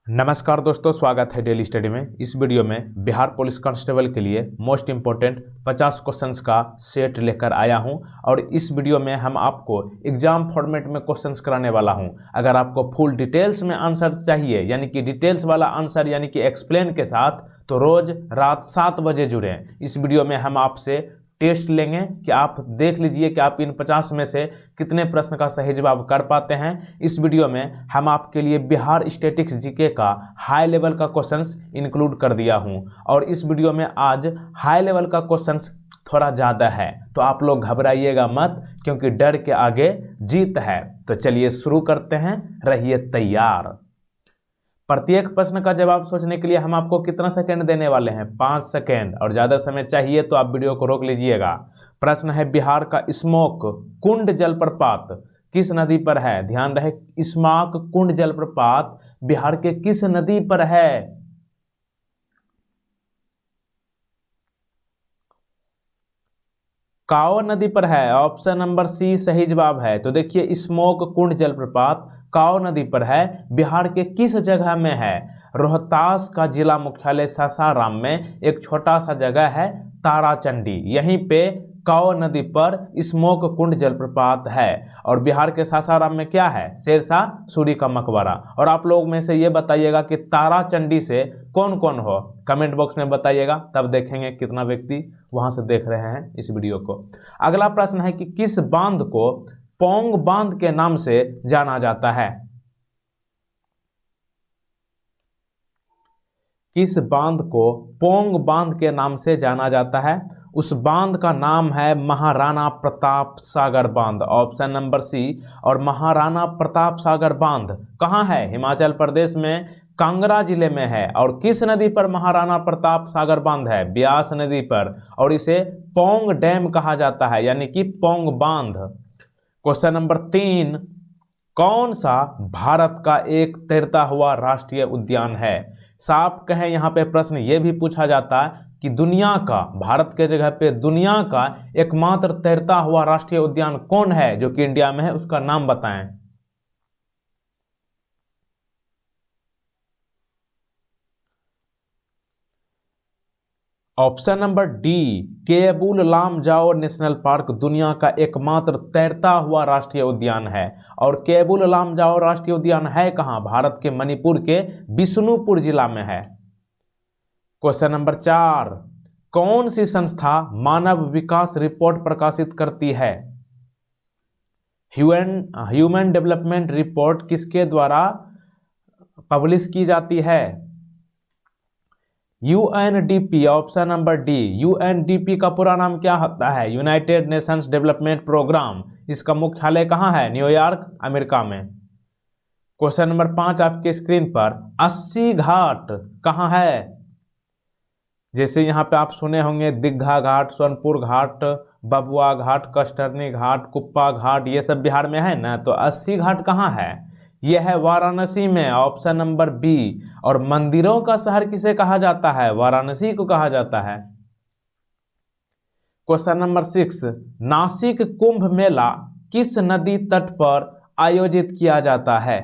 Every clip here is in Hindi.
नमस्कार दोस्तों, स्वागत है डेली स्टडी में। इस वीडियो में बिहार पुलिस कांस्टेबल के लिए मोस्ट इंपॉर्टेंट 50 क्वेश्चंस का सेट लेकर आया हूं और इस वीडियो में हम आपको एग्जाम फॉर्मेट में क्वेश्चंस कराने वाला हूं। अगर आपको फुल डिटेल्स में आंसर चाहिए, यानी कि डिटेल्स वाला आंसर यानी कि एक्सप्लेन के साथ, तो रोज रात 7 बजे जुड़ें। इस वीडियो में हम आपसे टेस्ट लेंगे कि आप देख लीजिए कि आप इन 50 में से कितने प्रश्न का सही जवाब कर पाते हैं। इस वीडियो में हम आपके लिए बिहार स्टैटिक्स जीके का हाई लेवल का क्वेश्चंस इंक्लूड कर दिया हूं और इस वीडियो में आज हाई लेवल का क्वेश्चंस थोड़ा ज़्यादा है, तो आप लोग घबराइएगा मत, क्योंकि डर के आगे जीत है। तो चलिए शुरू करते हैं, रहिए तैयार। प्रत्येक प्रश्न का जवाब सोचने के लिए हम आपको कितना सेकंड देने वाले हैं? 5 सेकंड, और ज़्यादा समय चाहिए तो आप वीडियो को रोक लीजिएगा। प्रश्न है, बिहार का स्मोक कुंड जलप्रपात किस नदी पर है? ध्यान रहे, स्मोक कुंड जलप्रपात बिहार के किस नदी पर है? काओ नदी पर है। ऑप्शन नंबर सी सही जवाब है। तो देखिए, स्मोक कुंड जलप्रपात काओ नदी पर है। बिहार के किस जगह में है? रोहतास का जिला मुख्यालय सासाराम में एक छोटा सा जगह है ताराचंडी, यहीं पे काओ नदी पर स्मोक कुंड जलप्रपात है। और बिहार के सासाराम में क्या है? शेरशाह सूरी का मकबरा। और आप लोग में से ये बताइएगा कि ताराचंडी से कौन कौन हो, कमेंट बॉक्स में बताइएगा, तब देखेंगे कितना व्यक्ति वहां से देख रहे हैं इस वीडियो को। अगला प्रश्न है कि किस बांध को पौंग बांध के नाम से जाना जाता है? किस बांध को पोंग बांध के नाम से जाना जाता है? उस बांध का नाम है महाराणा प्रताप सागर बांध, ऑप्शन नंबर सी। और महाराणा प्रताप सागर बांध कहाँ है? हिमाचल प्रदेश में कांगड़ा जिले में है। और किस नदी पर महाराणा प्रताप सागर बांध है? ब्यास नदी पर। और इसे पोंग डैम कहा जाता है, यानी कि पोंग बांध। क्वेश्चन नंबर 3, कौन सा भारत का एक तैरता हुआ राष्ट्रीय उद्यान है? साफ कहें, यहाँ पे प्रश्न ये भी पूछा जाता है कि दुनिया का, भारत के जगह पे दुनिया का एकमात्र तैरता हुआ राष्ट्रीय उद्यान कौन है जो कि इंडिया में है, उसका नाम बताएं। Option number D, Keibul Lamjao national park दुनिया का एकमात्र तैरता हुआ राष्ट्रीय उद्यान है। और केबुल लामजाओ राष्ट्रीय उद्यान है कहाँ? भारत के मणिपुर के बिष्णुपुर जिला में है। क्वेश्चन नंबर 4, कौन सी संस्था मानव विकास रिपोर्ट प्रकाशित करती है? ह्यूमन डेवलपमेंट रिपोर्ट किसके द्वारा पब्लिश की जाती है? UNDP, option number D. UNDP का पूरा नाम क्या होता है? United nations development programme. इसका मुख्यालय कहाँ है? न्यूयॉर्क, अमेरिका में। क्वेश्चन नंबर 5 आपके स्क्रीन पर, 80 घाट कहाँ है? जैसे यहाँ पे आप सुने होंगे दीघा घाट, सोनपुर घाट, बबुआ घाट, कष्टर्नी घाट, कुप्पा घाट, ये सब बिहार में है ना। तो 80 घाट कहाँ है? यह है वाराणसी में, ऑप्शन नंबर बी। और मंदिरों का शहर किसे कहा जाता है? वाराणसी को कहा जाता है। क्वेश्चन नंबर 6, नासिक कुंभ मेला किस नदी तट पर आयोजित किया जाता है?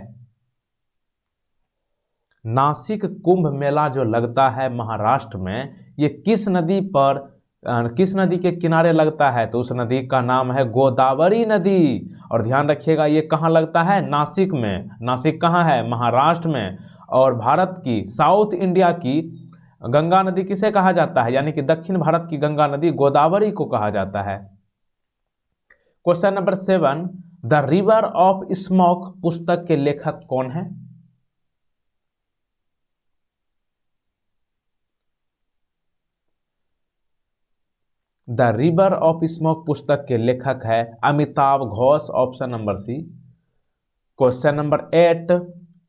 नासिक कुंभ मेला जो लगता है महाराष्ट्र में, ये किस नदी पर, किस नदी के किनारे लगता है? तो उस नदी का नाम है गोदावरी नदी। और ध्यान रखिएगा, ये कहाँ लगता है? नासिक में। नासिक कहाँ है? महाराष्ट्र में। और भारत की, साउथ इंडिया की गंगा नदी किसे कहा जाता है? यानी कि दक्षिण भारत की गंगा नदी गोदावरी को कहा जाता है। Question number 7, the river of smoke पुस्तक के लेखक कौन है? द रिवर ऑफ स्मोक पुस्तक के लेखक है Amitav Ghosh, option number C. Question number 8,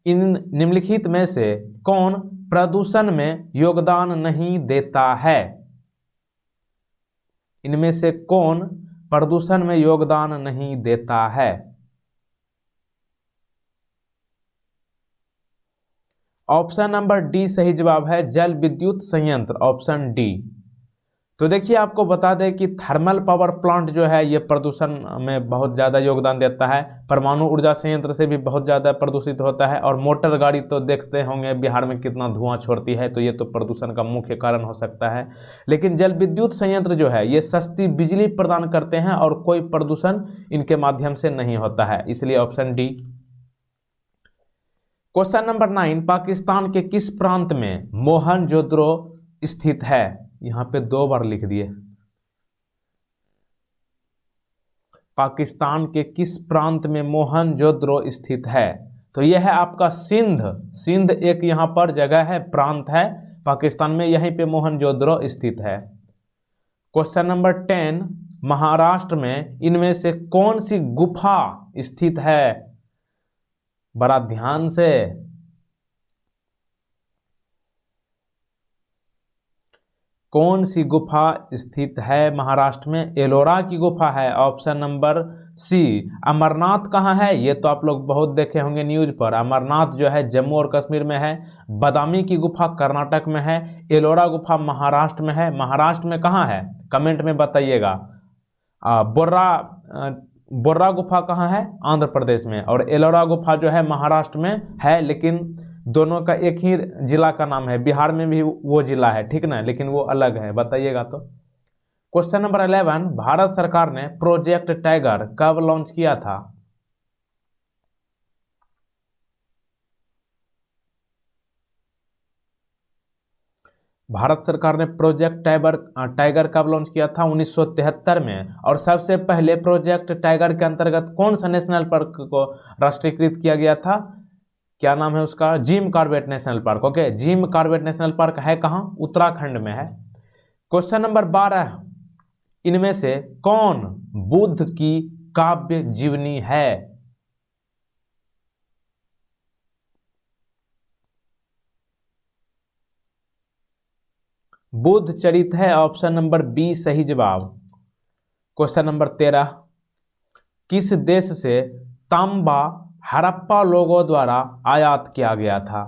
इन निम्नलिखित में से कौन प्रदूषण में योगदान नहीं देता है? इनमें से कौन प्रदूषण में योगदान नहीं देता है? ऑप्शन नंबर डी सही जवाब है, जल विद्युत संयंत्र, ऑप्शन डी। तो देखिए आपको बता दें कि थर्मल पावर प्लांट जो है ये प्रदूषण में बहुत ज़्यादा योगदान देता है। परमाणु ऊर्जा संयंत्र से भी बहुत ज़्यादा प्रदूषित होता है। और मोटर गाड़ी तो देखते होंगे बिहार में कितना धुआं छोड़ती है, तो ये तो प्रदूषण का मुख्य कारण हो सकता है। लेकिन जल विद्युत संयंत्र जो है ये सस्ती बिजली प्रदान करते हैं और कोई प्रदूषण इनके माध्यम से नहीं होता है, इसलिए option D. Question number 9, Pakistan के किस प्रांत में मोहनजोदड़ो स्थित है? यहां पे 2 बार लिख दिए। पाकिस्तान के किस प्रांत में मोहनजोदड़ो स्थित है? तो यह है आपका सिंध। सिंध एक यहां पर जगह है, प्रांत है पाकिस्तान में, यहीं पे मोहनजोदड़ो स्थित है। क्वेश्चन नंबर 10, महाराष्ट्र में इनमें से कौन सी गुफा स्थित है? बड़ा ध्यान से। कौन सी गुफा स्थित है महाराष्ट्र में? एलोरा की गुफा है, ऑप्शन नंबर सी। अमरनाथ कहाँ है? ये तो आप लोग बहुत देखे होंगे न्यूज पर। अमरनाथ जो है जम्मू और कश्मीर में है। बादामी की गुफा कर्नाटक में है। एलोरा गुफा महाराष्ट्र में है। महाराष्ट्र में कहाँ है? कमेंट में बताइएगा। बोर्रा गुफा कहाँ है? आंध्र प्रदेश में। और एलोरा गुफा जो है महाराष्ट्र में है, लेकिन दोनों का एक ही जिला का नाम है। बिहार में भी वो जिला है, ठीक ना, लेकिन वो अलग है, बताइएगा। तो क्वेश्चन नंबर 11, भारत सरकार ने प्रोजेक्ट टाइगर कब लॉन्च किया था? भारत सरकार ने प्रोजेक्ट टाइगर कब लॉन्च किया था? 1973 में। और सबसे पहले प्रोजेक्ट टाइगर के अंतर्गत कौन सा नेशनल पार्क को राष्ट्रीयकृत किया गया था? क्या नाम है उसका? Jim Corbett national park. Okay, Jim Corbett national park है कहाँ? उत्तराखंड में है। क्वेश्चन नंबर 12, इनमें से कौन बुद्ध की काव्य जीवनी है? बुद्ध चरित है, ऑप्शन नंबर बी सही जवाब। क्वेश्चन नंबर 13, किस देश से तांबा हड़प्पा लोगों द्वारा आयात किया गया था?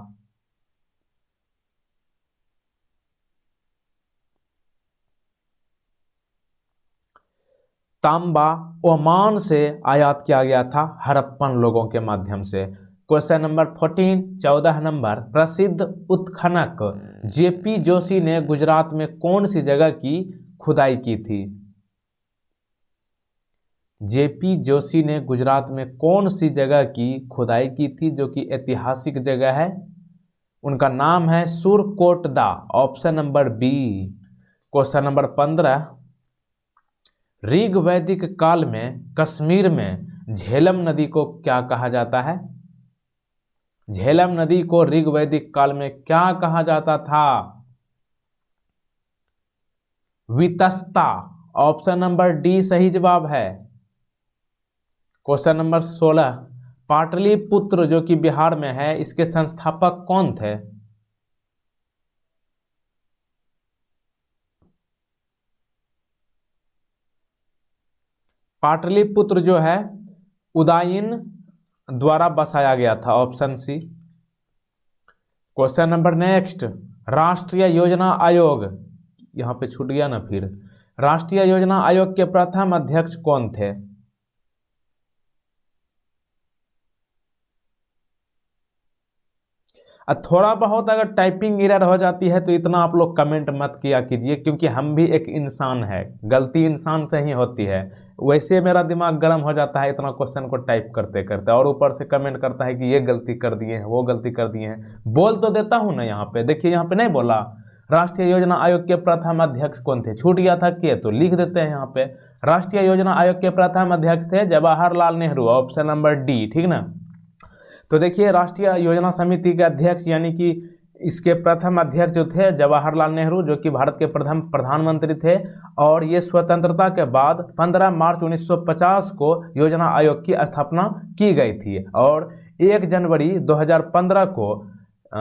तांबा ओमान से आयात किया गया था हड़प्पन लोगों के माध्यम से। क्वेश्चन नंबर 14, 14 नंबर, प्रसिद्ध उत्खनक जेपी जोशी ने गुजरात में कौन सी जगह की खुदाई की थी? जेपी जोशी ने गुजरात में कौन सी जगह की खुदाई की थी जो कि ऐतिहासिक जगह है? उनका नाम है Surkotada, option number B. Question number 15, ऋग वैदिक काल में कश्मीर में झेलम नदी को क्या कहा जाता है? झेलम नदी को ऋग वैदिक काल में क्या कहा जाता था? वितस्ता, ऑप्शन नंबर डी सही जवाब है। क्वेश्चन नंबर 16, पाटलिपुत्र जो कि बिहार में है, इसके संस्थापक कौन थे? पाटलिपुत्र जो है उदयन द्वारा बसाया गया था, option C. Question number next, राष्ट्रीय योजना आयोग, यहां पे छूट गया ना फिर। राष्ट्रीय योजना आयोग के प्रथम अध्यक्ष कौन थे? थोड़ा बहुत अगर टाइपिंग एरर हो जाती है तो इतना आप लोग कमेंट मत किया कीजिए, क्योंकि हम भी एक इंसान है, गलती इंसान से ही होती है। वैसे मेरा दिमाग गर्म हो जाता है इतना क्वेश्चन को टाइप करते करते, और ऊपर से कमेंट करता है कि ये गलती कर दिए हैं, वो गलती कर दिए हैं। बोल तो देता हूं ना, यहाँ पे देखिए, यहाँ पे नहीं बोला राष्ट्रीय योजना आयोग के प्रथम अध्यक्ष कौन थे, छूट गया था के, तो लिख देते हैं यहाँ पे। राष्ट्रीय योजना आयोग के प्रथम अध्यक्ष थे Jawaharlal Nehru, option number D, ठीक ना। तो देखिए राष्ट्रीय योजना समिति के अध्यक्ष यानी कि इसके प्रथम अध्यक्ष जो थे जवाहरलाल नेहरू, जो कि भारत के प्रथम प्रधानमंत्री थे। और ये स्वतंत्रता के बाद 15 मार्च 1950 को योजना आयोग की स्थापना की गई थी। और 1 जनवरी 2015 को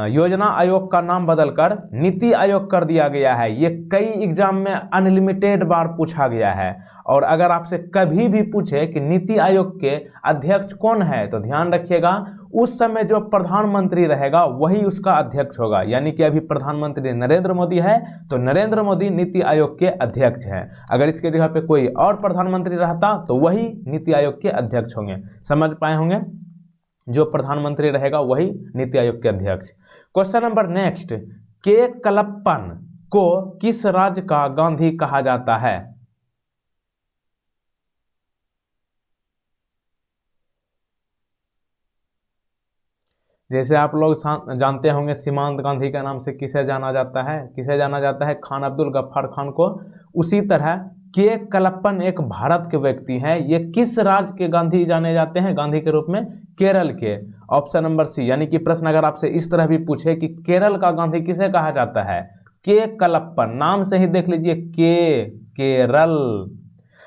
योजना आयोग का नाम बदलकर नीति आयोग कर दिया गया है। ये कई एग्जाम में अनलिमिटेड बार पूछा गया है। और अगर आपसे कभी भी पूछे कि नीति आयोग के अध्यक्ष कौन है, तो ध्यान रखिएगा उस समय जो प्रधानमंत्री रहेगा वही उसका अध्यक्ष होगा। यानी कि अभी प्रधानमंत्री नरेंद्र मोदी है तो नरेंद्र मोदी नीति आयोग के अध्यक्ष हैं। अगर इसके जगह पे कोई और प्रधानमंत्री रहता तो वही नीति आयोग के अध्यक्ष होंगे। समझ पाए होंगे, जो प्रधानमंत्री रहेगा वही नीति आयोग के अध्यक्ष। क्वेश्चन नंबर नेक्स्ट, के कलप्पन को किस राज्य का गांधी कहा जाता है? जैसे आप लोग जानते होंगे सीमांत गांधी के नाम से किसे जाना जाता है, खान अब्दुल गफ्फार खान को। उसी तरह के कलप्पन एक भारत के व्यक्ति हैं। ये किस राज्य के गांधी जाने जाते हैं गांधी के रूप में? केरल के। Option number C. यानी कि प्रश्न अगर आपसे इस तरह भी पूछे कि केरल का गांधी किसे कहा जाता है, के कलप्पन, नाम से ही देख लीजिए केरल।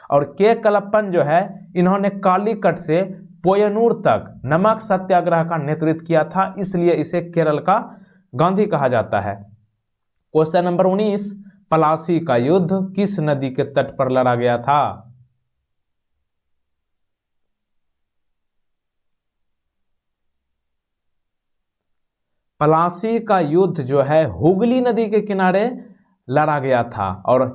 और के कलप्पन जो है इन्होंने कालीकट से पोयनूर तक नमक सत्याग्रह का नेतृत्व किया था, इसलिए इसे केरल का गांधी कहा जाता है। क्वेश्चन नंबर 19, पलासी का युद्ध किस नदी के तट पर लड़ा गया था? पलासी का युद्ध जो है हुगली नदी के किनारे लड़ा गया था। और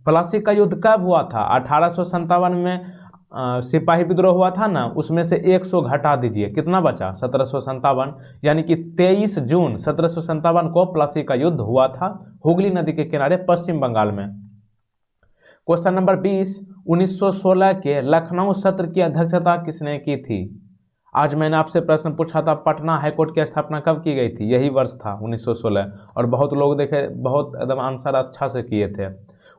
पलासी का युद्ध कब हुआ था? 1857 में सिपाही विद्रोह हुआ था ना, उसमें से 100 घटा दीजिए, कितना बचा? 1757। यानी कि 23 जून 1757 को पलासी का युद्ध हुआ था हुगली नदी के किनारे पश्चिम बंगाल में। क्वेश्चन नंबर 20, 1916 के लखनऊ सत्र की अध्यक्षता किसने की थी? आज मैंने आपसे प्रश्न पूछा था पटना हाईकोर्ट की स्थापना कब की गई थी, यही वर्ष था 1916। और बहुत लोग देखे, बहुत एकदम आंसर अच्छा से किए थे।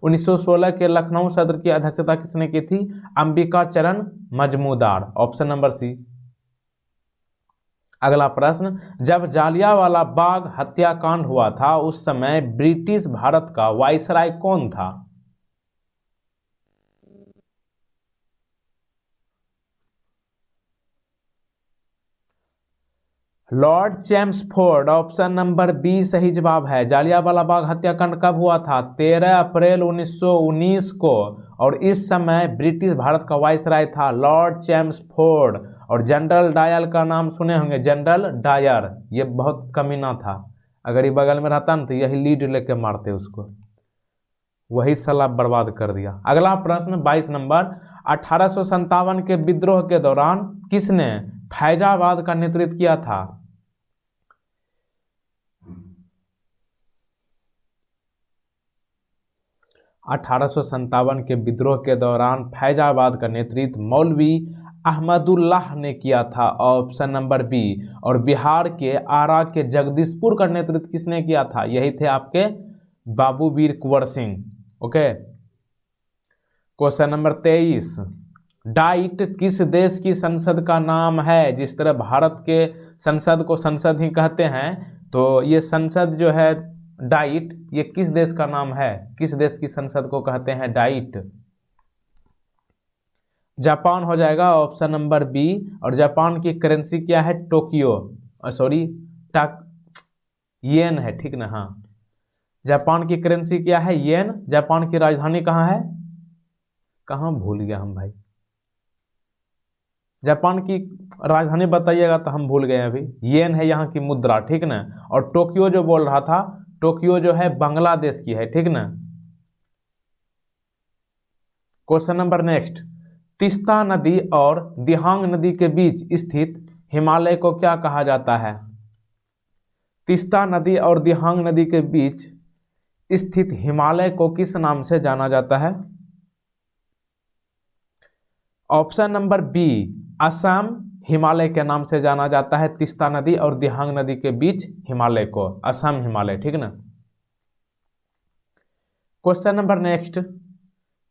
1916 के लखनऊ सत्र की अध्यक्षता किसने की थी? अंबिका चरण मजमूदार। ऑप्शन नंबर सी। अगला प्रश्न, जब जालियांवाला बाग हत्याकांड हुआ था उस समय ब्रिटिश भारत का वायसराय कौन था? Lord Chelmsford. Option number B सही जवाब है। जालियांवाला बाग हत्याकांड कब हुआ था? 13 अप्रैल 1919 को। और इस समय ब्रिटिश भारत का वायसराय था लॉर्ड चैम्सफोर्ड। और जनरल डायर का नाम सुने होंगे, जनरल डायर। ये बहुत कमीना था, अगर ये बगल में रहता ना तो यही लीड लेके मारते उसको, वही साला बर्बाद कर दिया। अगला प्रश्न 22 नंबर, 1857 के विद्रोह के दौरान किसने फैजाबाद का नेतृत्व किया था? के विद्रोह के दौरान फैजाबाद का नेतृत्व मौलवी अहमदुल्लाह ने किया था। Option number B. और बिहार के आरा के जगदीशपुर का नेतृत्व किसने किया था? यही थे आपके Babu Veer Kunwar Singh. Okay. Question number 23, diet किस देश की संसद का नाम है? जिस तरह भारत के संसद को संसद ही कहते हैं, तो ये संसद जो है डाइट, ये किस देश का नाम है? किस देश की संसद को कहते हैं डाइट? जापान हो जाएगा, ऑप्शन नंबर बी। और जापान की करेंसी क्या है? टोक्यो, सॉरी येन है, ठीक ना? हाँ, जापान की करेंसी क्या है? येन। जापान की राजधानी कहाँ है? कहाँ भूल गया हम भाई, जापान की राजधानी बताइएगा तो हम भूल गए अभी। येन है यहाँ की मुद्रा, ठीक ना? और टोक्यो जो बोल रहा था, टोक्यो जो है बांग्लादेश की है, ठीक ना? क्वेश्चन नंबर नेक्स्ट, तीस्ता नदी और दिहांग नदी के बीच स्थित हिमालय को क्या कहा जाता है? तीस्ता नदी और दिहांग नदी के बीच स्थित हिमालय को किस नाम से जाना जाता है? Option number B, Assam Himalaya के नाम से जाना जाता है। तीस्ता नदी और दिहांग नदी के बीच हिमालय को असम हिमालय, ठीक ना? क्वेश्चन नंबर नेक्स्ट,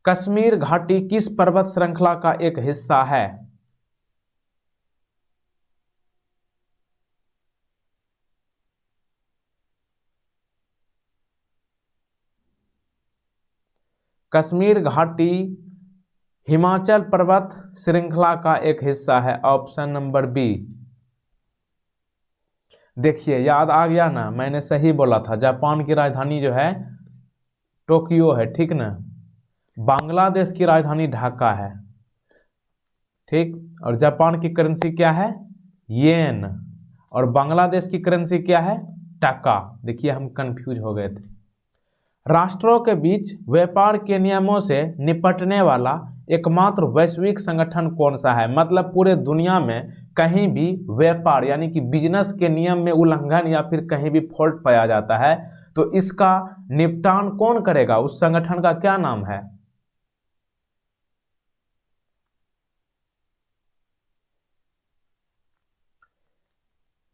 कश्मीर घाटी किस पर्वत श्रृंखला का एक हिस्सा है? कश्मीर घाटी हिमाचल पर्वत श्रृंखला का एक हिस्सा है। Option number B. देखिए याद आ गया ना, मैंने सही बोला था। जापान की राजधानी जो है टोक्यो है, ठीक ना? बांग्लादेश की राजधानी ढाका है, ठीक। और जापान की करेंसी क्या है? येन। और बांग्लादेश की करेंसी क्या है? टका। देखिए हम कंफ्यूज हो गए थे। राष्ट्रों के बीच व्यापार के नियमों से निपटने वाला एकमात्र वैश्विक संगठन कौन सा है? मतलब पूरे दुनिया में कहीं भी व्यापार यानी कि बिजनेस के नियम में उल्लंघन या फिर कहीं भी फॉल्ट पाया जाता है तो इसका निपटान कौन करेगा? उस संगठन का क्या नाम है?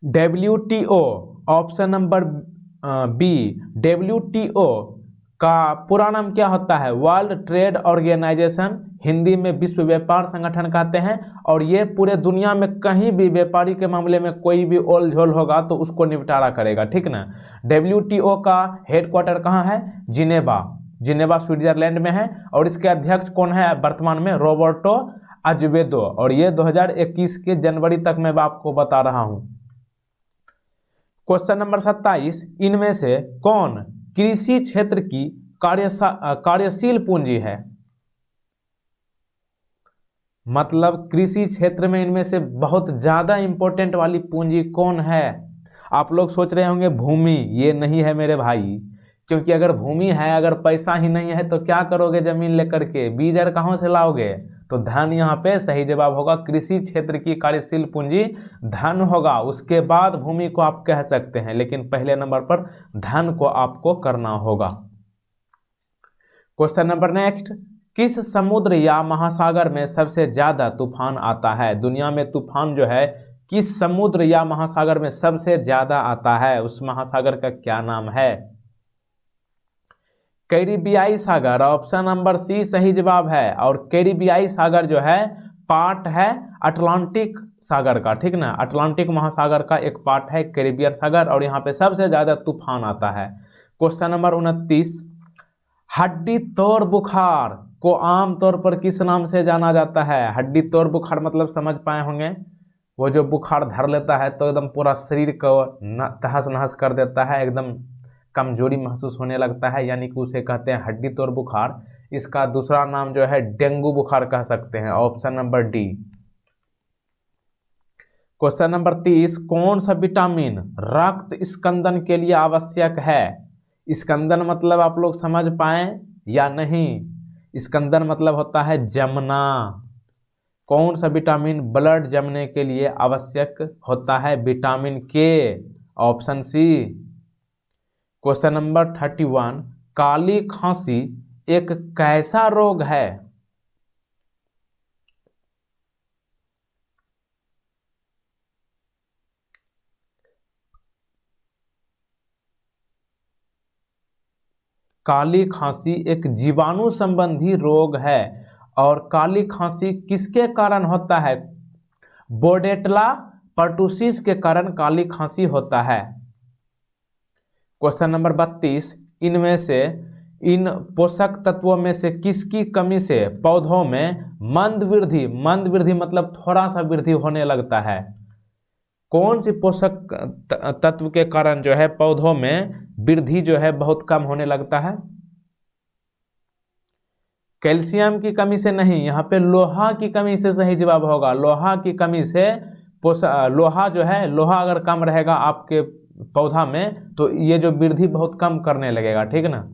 WTO। Option number B. WTO का पूरा नाम क्या होता है? वर्ल्ड ट्रेड ऑर्गेनाइजेशन, हिंदी में विश्व व्यापार संगठन कहते हैं। और ये पूरे दुनिया में कहीं भी व्यापारी के मामले में कोई भी ओल झोल होगा तो उसको निपटारा करेगा, ठीक ना। WTO का हेडक्वार्टर कहाँ है? जिनेवा। जिनेवा स्विट्जरलैंड में है। और इसके अध्यक्ष कौन है वर्तमान में? Roberto Azevedo. और ये 2021 के जनवरी तक मैं आपको बता रहा हूं। क्वेश्चन नंबर 27, इनमें से कौन कृषि क्षेत्र की कार्यशील पूंजी है? मतलब कृषि क्षेत्र में इनमें से बहुत ज्यादा इंपॉर्टेंट वाली पूंजी कौन है? आप लोग सोच रहे होंगे भूमि। ये नहीं है मेरे भाई, क्योंकि अगर भूमि है, अगर पैसा ही नहीं है तो क्या करोगे जमीन लेकर के? बीज कहां से लाओगे? तो धन यहाँ पे सही जवाब होगा। कृषि क्षेत्र की कार्यशील पूंजी धन होगा। उसके बाद भूमि को आप कह सकते हैं, लेकिन पहले नंबर पर धन को आपको करना होगा। क्वेश्चन नंबर नेक्स्ट, किस समुद्र या महासागर में सबसे ज्यादा तूफान आता है? दुनिया में तूफान जो है किस समुद्र या महासागर में सबसे ज्यादा आता है? उस महासागर का क्या नाम है? कैरिबियाई सागर। ऑप्शन नंबर सी सही जवाब है। और कैरिबियाई सागर जो है पार्ट है अटलांटिक सागर का, ठीक ना। अटलांटिक महासागर का एक पार्ट है कैरिबियन सागर, और यहाँ पे सबसे ज्यादा तूफान आता है। क्वेश्चन नंबर 29, हड्डी तोड़ बुखार को आमतौर पर किस नाम से जाना जाता है? हड्डी तोड़ बुखार मतलब समझ पाए होंगे, वो जो बुखार धर लेता है तो एकदम पूरा शरीर को तहस नहस कर देता है, एकदम कमजोरी महसूस होने लगता है, यानी कि उसे कहते हैं हड्डी तोड़ बुखार। इसका दूसरा नाम जो है डेंगू बुखार कह सकते हैं। Option number D. Question number 30, कौन सा विटामिन रक्त स्कंदन के लिए आवश्यक है? स्कंदन मतलब आप लोग समझ पाए या नहीं? स्कंदन मतलब होता है जमना। कौन सा विटामिन ब्लड जमने के लिए आवश्यक होता है? Vitamin K. Option C. Question number 31, काली खांसी एक कैसा रोग है? काली खांसी एक जीवाणु संबंधी रोग है। और काली खांसी किसके कारण होता है? बोर्डेटला पर्टुसिस के कारण काली खांसी होता है। क्वेश्चन नंबर 32, इनमें से इन पोषक तत्वों में से किसकी कमी से पौधों में मंद वृद्धि मतलब थोड़ा सा वृद्धि होने लगता है? कौन सी पोषक तत्व के कारण जो है पौधों में वृद्धि जो है बहुत कम होने लगता है? कैल्शियम की कमी से नहीं, यहाँ पे लोहा की कमी से सही जवाब होगा। लोहा की कमी से लोहा जो है, लोहा अगर कम रहेगा आपके पौधा में तो ये जो वृद्धि बहुत कम करने लगेगा, ठीक ना।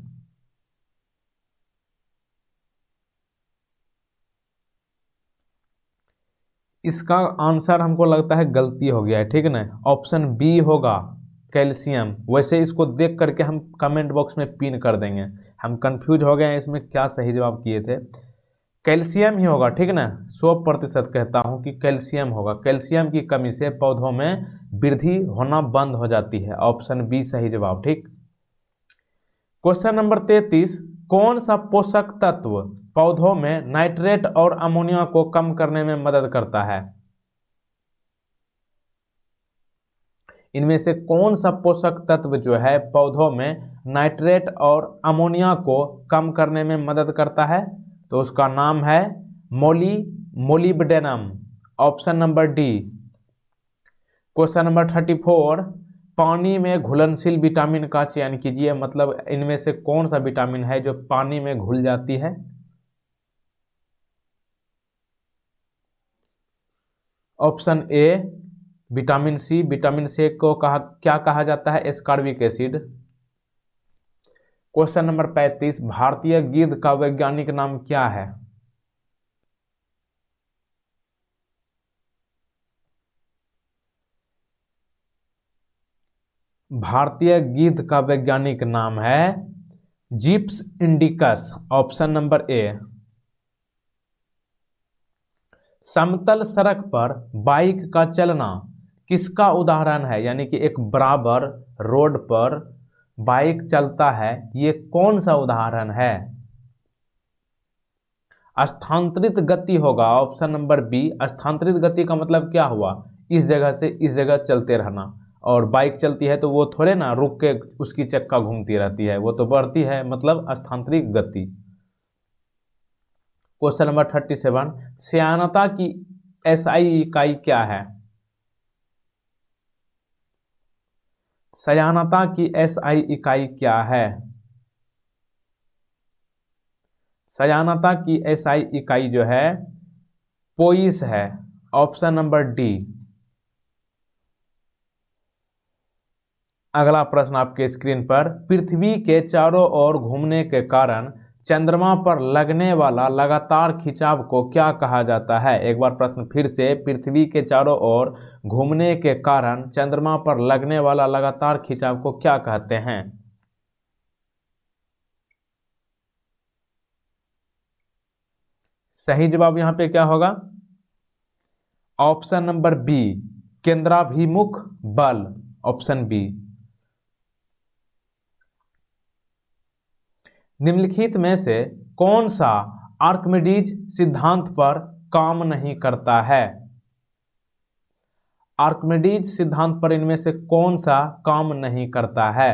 इसका आंसर हमको लगता है गलती हो गया है, ठीक ना। ऑप्शन बी होगा कैल्शियम। वैसे इसको देख करके हम कमेंट बॉक्स में पिन कर देंगे। हम कंफ्यूज हो गए हैं इसमें क्या सही जवाब किए थे। कैल्शियम ही होगा, ठीक ना। 100% कहता हूं कि कैल्शियम होगा। कैल्शियम की कमी से पौधों में वृद्धि होना बंद हो जाती है। ऑप्शन बी सही जवाब, ठीक। क्वेश्चन नंबर 33, कौन सा पोषक तत्व पौधों में नाइट्रेट और अमोनिया को कम करने में मदद करता है? इनमें से कौन सा पोषक तत्व जो है पौधों में नाइट्रेट और अमोनिया को कम करने में मदद करता है? तो उसका नाम है molybdenum. Option number D. Question number 34, पानी में घुलनशील विटामिन का चयन कीजिए। मतलब इनमें से कौन सा विटामिन है जो पानी में घुल जाती है? ऑप्शन ए विटामिन सी को क्या कहा जाता है? Ascorbic acid. क्वेश्चन नंबर 35, भारतीय गिद्ध का वैज्ञानिक नाम क्या है? भारतीय गिद्ध का वैज्ञानिक नाम है Gyps indicus, option number A. समतल सड़क पर बाइक का चलना किसका उदाहरण है? यानी कि एक बराबर रोड पर बाइक चलता है, ये कौन सा उदाहरण है? स्थानांतरित गति होगा, ऑप्शन नंबर बी। स्थानांतरित गति का मतलब क्या हुआ? इस जगह से इस जगह चलते रहना, और बाइक चलती है तो वो थोड़े ना रुक के उसकी चक्का घूमती रहती है, वो तो बढ़ती है, मतलब स्थानांतरित गति। क्वेश्चन नंबर 37, श्यानता की एसआई इकाई क्या है? श्यानता की एसआई इकाई क्या है? श्यानता की एसआई इकाई जो है पोइस है, ऑप्शन नंबर डी। अगला प्रश्न आपके स्क्रीन पर, पृथ्वी के चारों ओर घूमने के कारण चंद्रमा पर लगने वाला लगातार खिंचाव को क्या कहा जाता है? एक बार प्रश्न फिर से, पृथ्वी के चारों ओर घूमने के कारण चंद्रमा पर लगने वाला लगातार खिंचाव को क्या कहते हैं? सही जवाब यहां पे क्या होगा? ऑप्शन नंबर बी, केंद्राभिमुख बल, ऑप्शन बी। निम्नलिखित में से कौन सा आर्किमिडीज सिद्धांत पर काम नहीं करता है? आर्किमिडीज सिद्धांत पर इनमें से कौन सा काम नहीं करता है?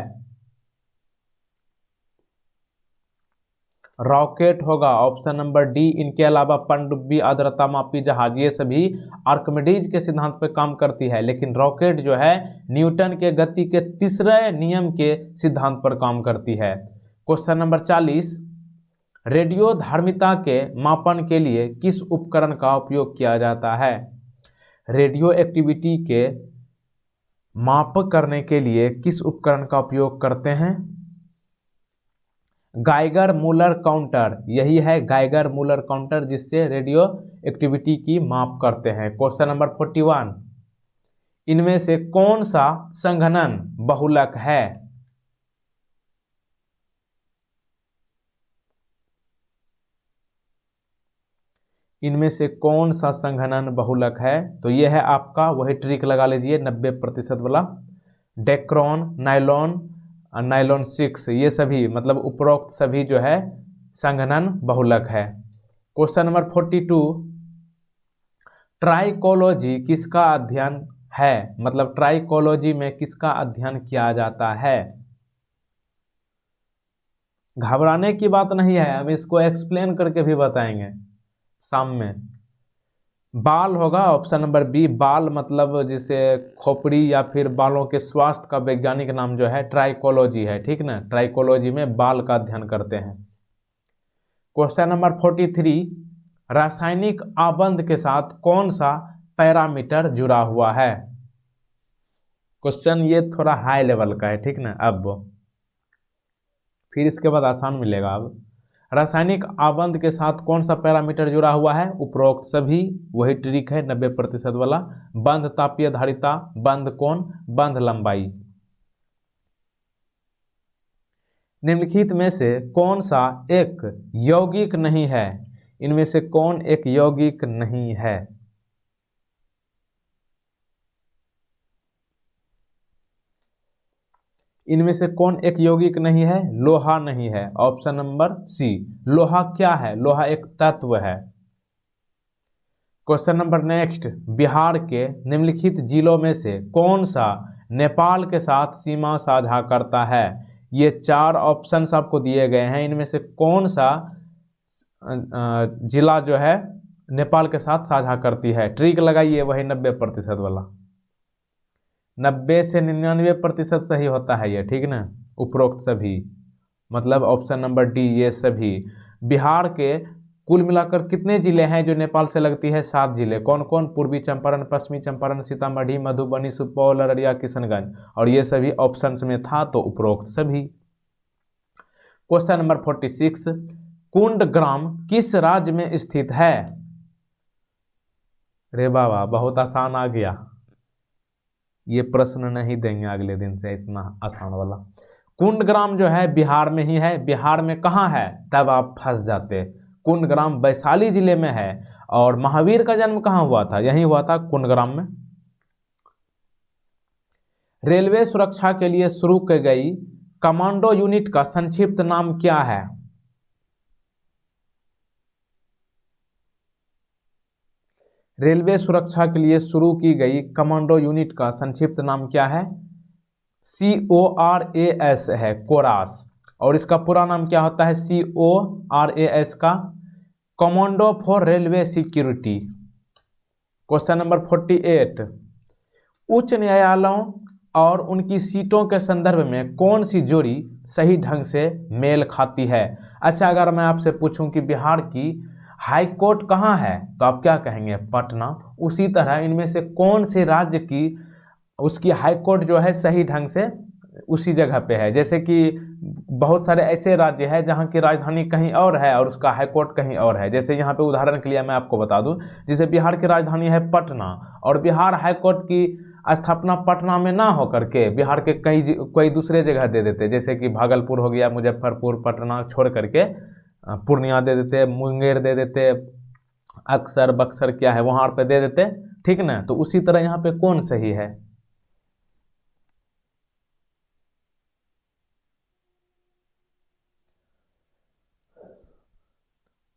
रॉकेट होगा, ऑप्शन नंबर डी। इनके अलावा पनडुब्बी, आर्द्रता मापी जहाज, ये सभी आर्किमिडीज के सिद्धांत पर काम करती है, लेकिन रॉकेट जो है न्यूटन के गति के तीसरे नियम के सिद्धांत पर काम करती है। क्वेश्चन नंबर 40, रेडियो धार्मिकता के मापन के लिए किस उपकरण का उपयोग किया जाता है? रेडियो एक्टिविटी के माप करने के लिए किस उपकरण का उपयोग करते हैं? गाइगर मूलर काउंटर, यही है गाइगर मूलर काउंटर, जिससे रेडियो एक्टिविटी की माप करते हैं। क्वेश्चन नंबर 41, इनमें से कौन सा संघनन बहुलक है? इनमें से कौन सा संघनन बहुलक है? तो यह है आपका, वही ट्रिक लगा लीजिए 90% वाला, डेक्रॉन, नाइलॉन, नाइलॉन 6, ये सभी मतलब उपरोक्त सभी जो है संघनन बहुलक है। क्वेश्चन नंबर 42, ट्राइकोलॉजी किसका अध्ययन है? मतलब ट्राइकोलॉजी में किसका अध्ययन किया जाता है? घबराने की बात नहीं है, हम इसको एक्सप्लेन करके भी बताएंगे शाम में। बाल होगा, ऑप्शन नंबर बी। बाल मतलब जिसे खोपड़ी या फिर बालों के स्वास्थ्य का वैज्ञानिक नाम जो है ट्राइकोलॉजी है, ठीक ना। ट्राइकोलॉजी में बाल का अध्ययन करते हैं। क्वेश्चन नंबर 43, रासायनिक आबंध के साथ कौन सा पैरामीटर जुड़ा हुआ है? क्वेश्चन ये थोड़ा हाई लेवल का है, ठीक ना। अब फिर इसके बाद आसान मिलेगा। अब रासायनिक आबंध के साथ कौन सा पैरामीटर जुड़ा हुआ है? उपरोक्त सभी, वही ट्रिक है 90% वाला। बंध तापीय धारिता, बंध कोण, बंध लंबाई। निम्नलिखित में से कौन सा एक यौगिक नहीं है? इनमें से कौन एक यौगिक नहीं है? इनमें से कौन एक यौगिक नहीं है? लोहा नहीं है, ऑप्शन नंबर सी। लोहा क्या है? लोहा एक तत्व है। क्वेश्चन नंबर नेक्स्ट, बिहार के निम्नलिखित जिलों में से कौन सा नेपाल के साथ सीमा साझा करता है? ये 4 ऑप्शंस आपको दिए गए हैं, इनमें से कौन सा जिला जो है नेपाल के साथ साझा करती है? ट्रिक लगाइए वही 90% वाला। 90 से 99% सही होता है ये, ठीक ना। उपरोक्त सभी मतलब ऑप्शन नंबर डी, ये सभी। बिहार के कुल मिलाकर कितने जिले हैं जो नेपाल से लगती है? 7 जिले। कौन कौन? पूर्वी चंपारण, पश्चिमी चंपारण, सीतामढ़ी, मधुबनी, सुपौल, अररिया, किशनगंज। और ये सभी ऑप्शंस में था तो उपरोक्त सभी। क्वेश्चन नंबर 46, कुंडग्राम किस राज्य में स्थित है? रे बाबा बहुत आसान आ गया, ये प्रश्न नहीं देंगे अगले दिन से इतना आसान वाला। कुंडग्राम जो है बिहार में ही है। बिहार में कहाँ है? तब आप फंस जाते। कुंडग्राम वैशाली जिले में है। और महावीर का जन्म कहाँ हुआ था? यही हुआ था कुंडग्राम में। रेलवे सुरक्षा के लिए शुरू की गई कमांडो यूनिट का संक्षिप्त नाम क्या है? रेलवे सुरक्षा के लिए शुरू की गई कमांडो यूनिट का संक्षिप्त नाम क्या है? CORAS है, कोरास। और इसका पूरा नाम क्या होता है? CORAS का commando for railway security. Question number 48, उच्च न्यायालयों और उनकी सीटों के संदर्भ में कौन सी जोड़ी सही ढंग से मेल खाती है? अच्छा, अगर मैं आपसे पूछूं कि बिहार की हाई कोर्ट कहाँ है तो आप क्या कहेंगे? पटना। उसी तरह इनमें से कौन से राज्य की उसकी हाई कोर्ट जो है सही ढंग से उसी जगह पे है? जैसे कि बहुत सारे ऐसे राज्य हैं जहाँ की राजधानी कहीं और है और उसका हाई कोर्ट कहीं और है। जैसे यहाँ पे उदाहरण के लिए मैं आपको बता दूं, जैसे बिहार की राजधानी है पटना और बिहार हाई कोर्ट की स्थापना पटना में ना हो करके बिहार के कोई दूसरे जगह दे देते, जैसे कि भागलपुर हो गया, मुजफ्फरपुर, पटना छोड़ करके पूर्णिया दे देते, मुंगेर दे देते, अक्सर बक्सर क्या है वहाँ पे दे देते, ठीक ना। तो उसी तरह यहाँ पे कौन सही है?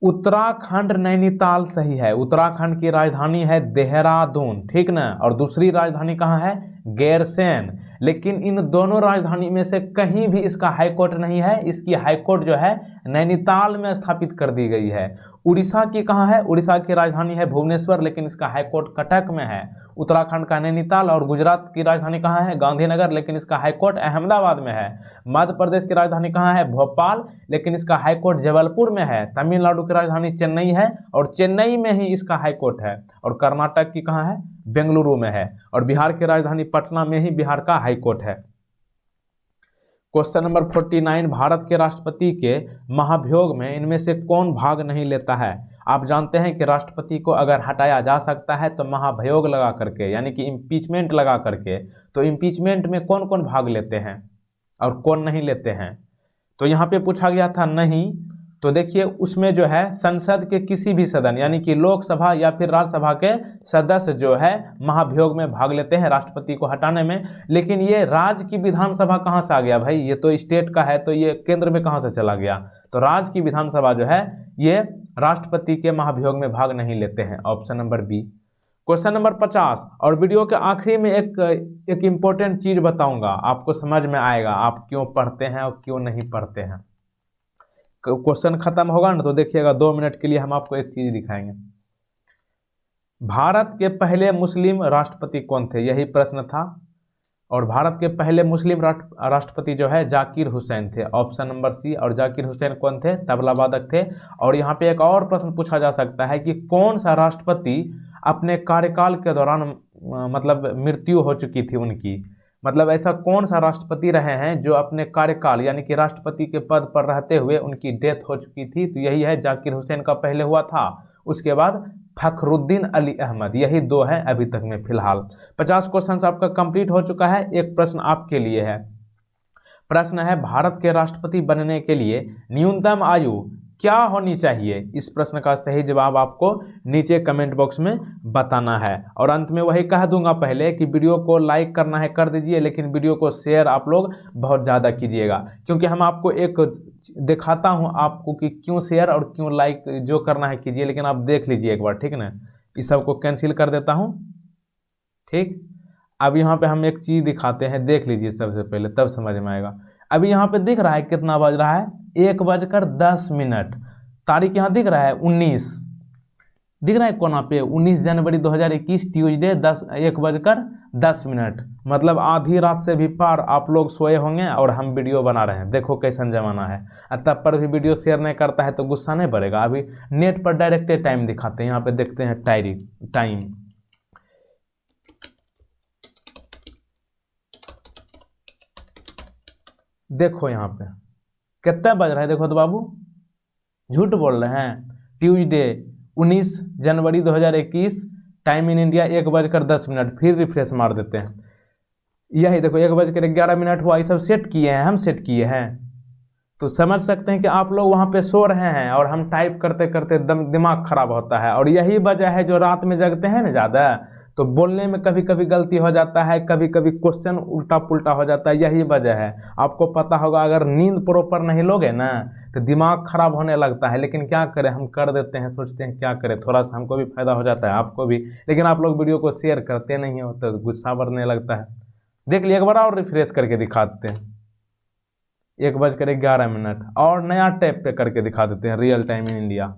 उत्तराखंड नैनीताल सही है। उत्तराखंड की राजधानी है देहरादून, ठीक ना। और दूसरी राजधानी कहाँ है? गैरसैंण। लेकिन इन दोनों राजधानी में से कहीं भी इसका हाईकोर्ट नहीं है। इसकी हाईकोर्ट जो है नैनीताल में स्थापित कर दी गई है। उड़ीसा की कहाँ है? उड़ीसा की राजधानी है भुवनेश्वर, लेकिन इसका हाईकोर्ट कटक में है। उत्तराखंड का नैनीताल। और गुजरात की राजधानी कहाँ है? गांधीनगर, लेकिन इसका हाईकोर्ट अहमदाबाद में है। मध्य प्रदेश की राजधानी कहाँ है? भोपाल, लेकिन इसका हाईकोर्ट जबलपुर में है। तमिलनाडु की राजधानी चेन्नई है और चेन्नई में ही इसका हाईकोर्ट है। और कर्नाटक की कहाँ है? बेंगलुरु में है। और बिहार की राजधानी पटना में ही बिहार का हाईकोर्ट है। क्वेश्चन नंबर 49, भारत के राष्ट्रपति के महाभियोग में इनमें से कौन भाग नहीं लेता है? आप जानते हैं कि राष्ट्रपति को अगर हटाया जा सकता है तो महाभियोग लगा करके, यानी कि इम्पीचमेंट लगा करके। तो इम्पीचमेंट में कौन कौन भाग लेते हैं और कौन नहीं लेते हैं? तो यहाँ पे पूछा गया था नहीं। तो देखिए उसमें जो है संसद के किसी भी सदन, यानी कि लोकसभा या फिर राज्यसभा के सदस्य जो है महाभियोग में भाग लेते हैं राष्ट्रपति को हटाने में। लेकिन ये राज्य की विधानसभा कहाँ से आ गया भाई? ये तो स्टेट का है, तो ये केंद्र में कहाँ से चला गया? तो राज्य की विधानसभा जो है ये राष्ट्रपति के महाभियोग में भाग नहीं लेते हैं। Option number B. Question number 50, और वीडियो के आखिरी में एक इम्पोर्टेंट चीज बताऊंगा, आपको समझ में आएगा आप क्यों पढ़ते हैं और क्यों नहीं पढ़ते हैं। क्वेश्चन खत्म होगा ना तो देखिएगा 2 मिनट के लिए हम आपको एक चीज दिखाएंगे। भारत के पहले मुस्लिम राष्ट्रपति कौन थे? यही प्रश्न था। और भारत के पहले मुस्लिम राष्ट्रपति जो है जाकिर हुसैन थे। Option number C. और जाकिर हुसैन कौन थे? तबला वादक थे। और यहाँ पे एक और प्रश्न पूछा जा सकता है कि कौन सा राष्ट्रपति अपने कार्यकाल के दौरान मतलब मृत्यु हो चुकी थी उनकी? मतलब ऐसा कौन सा राष्ट्रपति रहे हैं जो अपने कार्यकाल यानी कि राष्ट्रपति के पद पर रहते हुए उनकी डेथ हो चुकी थी? तो यही है जाकिर हुसैन का पहले हुआ था, उसके बाद फखरुद्दीन अली अहमद। यही 2 हैं अभी तक में फिलहाल। 50 क्वेश्चन आपका कंप्लीट हो चुका है। एक प्रश्न आपके लिए है। प्रश्न है भारत के राष्ट्रपति बनने के लिए न्यूनतम आयु क्या होनी चाहिए? इस प्रश्न का सही जवाब आपको नीचे कमेंट बॉक्स में बताना है। और अंत में वही कह दूंगा पहले कि वीडियो को लाइक करना है कर दीजिए, लेकिन वीडियो को शेयर आप लोग बहुत ज़्यादा कीजिएगा, क्योंकि हम आपको एक दिखाता हूं आपको कि क्यों शेयर और क्यों लाइक जो करना है कीजिए, लेकिन आप देख लीजिए एक बार, ठीक ना। इस सब को कैंसिल कर देता हूं, ठीक। अब यहाँ पे हम एक चीज़ दिखाते हैं, देख लीजिए सबसे पहले, तब समझ में आएगा। अभी यहाँ पे दिख रहा है कितना बज रहा है? 1:10। तारीख यहाँ दिख रहा है 19, दिख रहा है कोना पे 19 जनवरी 2021 ट्यूजडे 1:10 10 मिनट, मतलब आधी रात से भी पार आप लोग सोए होंगे और हम वीडियो बना रहे हैं। देखो कैसन जमाना है। तब पर भी वीडियो शेयर नहीं करता है तो गुस्सा नहीं बढ़ेगा। अभी नेट पर डायरेक्ट टाइम दिखाते हैं, यहाँ पे देखते हैं टाइम। देखो यहाँ पे कितना बज रहा है, देखो तो बाबू, झूठ बोल रहे हैं। Tuesday 19 January 2021, time in India 1:10। फिर रिफ्रेश मार देते हैं, यही देखो 1:11 हुआ। ये सब सेट किए हैं, हम सेट किए हैं। तो समझ सकते हैं कि आप लोग वहाँ पे सो रहे हैं और हम टाइप करते करते एकदम दिमाग खराब होता है। और यही वजह है जो रात में जगते हैं ना ज़्यादा, तो बोलने में कभी कभी गलती हो जाता है, कभी कभी क्वेश्चन उल्टा पुल्टा हो जाता है, यही वजह है। आपको पता होगा अगर नींद प्रॉपर नहीं लोगे ना तो दिमाग खराब होने लगता है। लेकिन क्या करें, हम कर देते हैं, सोचते हैं क्या करें, थोड़ा सा हमको भी फायदा हो जाता है, आपको भी। लेकिन आप लोग वीडियो को शेयर करते नहीं हो तो गुस्सा बढ़ने लगता है। देख लिए, एक बार और रिफ्रेश करके दिखा देते हैं, 1:11 और नया टैप पे करके दिखा देते हैं, रियल टाइम इन इंडिया,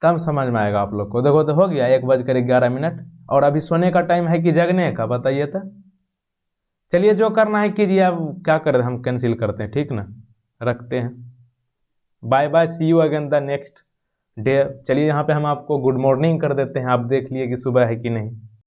तब समझ में आएगा आप लोग को। देखो तो हो गया 1:11। और अभी सोने का टाइम है कि जगने का, बताइए तो। चलिए जो करना है कीजिए, अब क्या करें, हम कैंसिल करते हैं, ठीक ना, रखते हैं। Bye bye, see you again the next day. चलिए यहाँ पे हम आपको गुड मॉर्निंग कर देते हैं, आप देख लिए कि सुबह है कि नहीं।